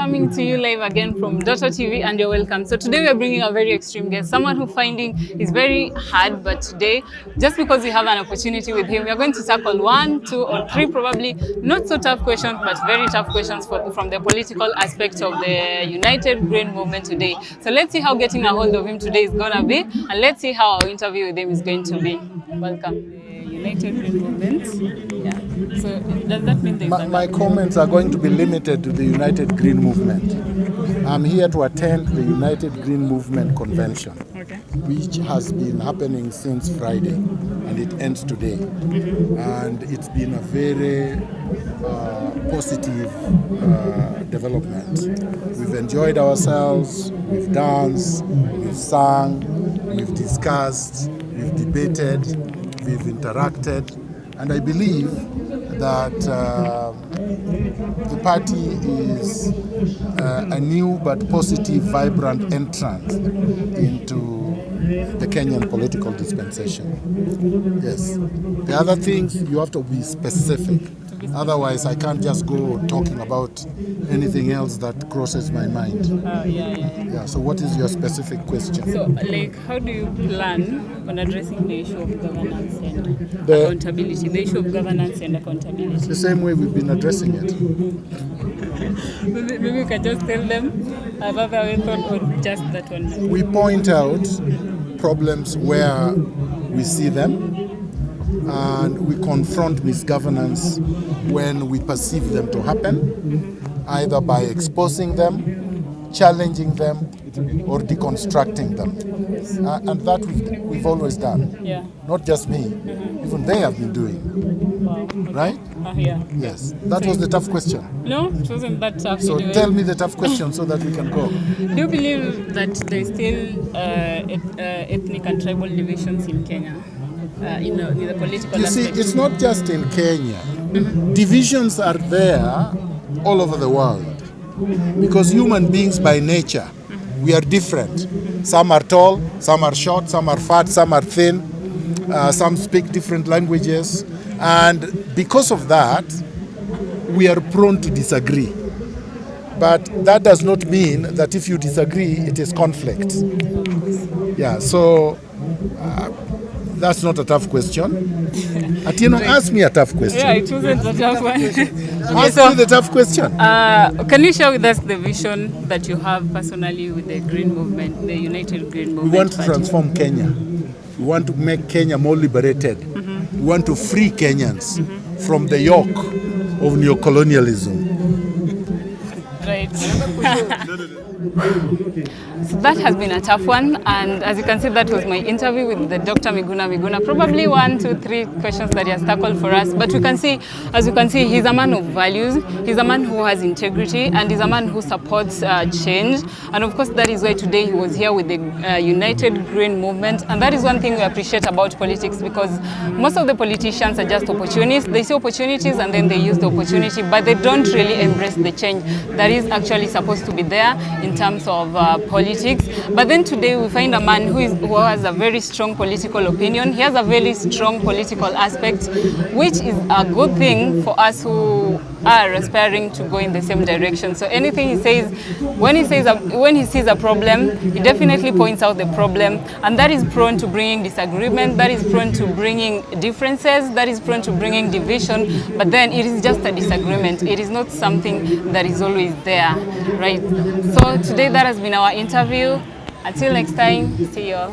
coming to you live again from TV, and you're welcome. So today we are bringing a very extreme guest, someone who finding is very hard, but today, just because we have an opportunity with him, we are going to tackle 1, 2, or 3 probably not so tough questions, but very tough questions from the political aspect of the United Green Movement today. So let's see how getting a hold of him today is going to be, and let's see how our interview with him is going to be. Welcome. United Green Movement. Yeah. So does that mean my comments are going to be limited to the United Green Movement. I'm here to attend the United Green Movement convention, which has been happening since Friday, and it ends today. And it's been a very positive development. We've enjoyed ourselves, we've danced, we've sung, we've discussed, we've debated, we've interacted, and I believe that the party is a new but positive, vibrant entrant into the Kenyan political dispensation. Yes. The other things, you have to be specific. Otherwise, I can't just go talking about anything else that crosses my mind. Yeah. So what is your specific question? So, how do you plan on addressing the issue of governance and accountability? The issue of governance and accountability. The same way we've been addressing it. Maybe you can just tell them another method or just that one. We point out problems where we see them, and we confront misgovernance when we perceive them to happen, either by exposing them, challenging them, or deconstructing them. And that we've always done. Yeah. Not just me, even they have been doing. Wow. Right? Yeah. Yes. That was the tough question. No, it wasn't that tough. So anyway. Tell me the tough question so that we can go. Do you believe that there's still ethnic and tribal divisions in Kenya? In the political You see, aspect? it's not just in Kenya. Divisions are there all over the world, because human beings by nature, we are different. Some are tall, some are short, some are fat, some are thin, some speak different languages, and because of that, we are prone to disagree. But that does not mean that if you disagree, it is conflict. Yeah, so that's not a tough question. Atieno, ask me a tough question. Yeah, it wasn't a tough one. Ask me the tough question. Can you share with us the vision that you have personally with the Green Movement, the United Green Movement? We want to transform Kenya. We want to make Kenya more liberated. We want to free Kenyans from the yoke of neocolonialism. Right. So that has been a tough one, and as you can see, that was my interview with the Dr. Miguna. Probably 1, 2, 3 questions that he has tackled for us, but we can see, as you can see, he's a man of values, he's a man who has integrity, and he's a man who supports change. And of course, that is why today he was here with the United Green Movement, and that is one thing we appreciate about politics, because most of the politicians are just opportunists. They see opportunities and then they use the opportunity, but they don't really embrace the change that is actually supposed to be there in terms of politics. But then today we find a man who has a very strong political opinion. He has a very strong political aspect, which is a good thing for us who are aspiring to go in the same direction. So anything he says, when he sees a problem, he definitely points out the problem, and that is prone to bringing disagreement, that is prone to bringing differences, that is prone to bringing division, but then it is just a disagreement. It is not something that is always there, right? So today that has been our interview. Until next time, see you all.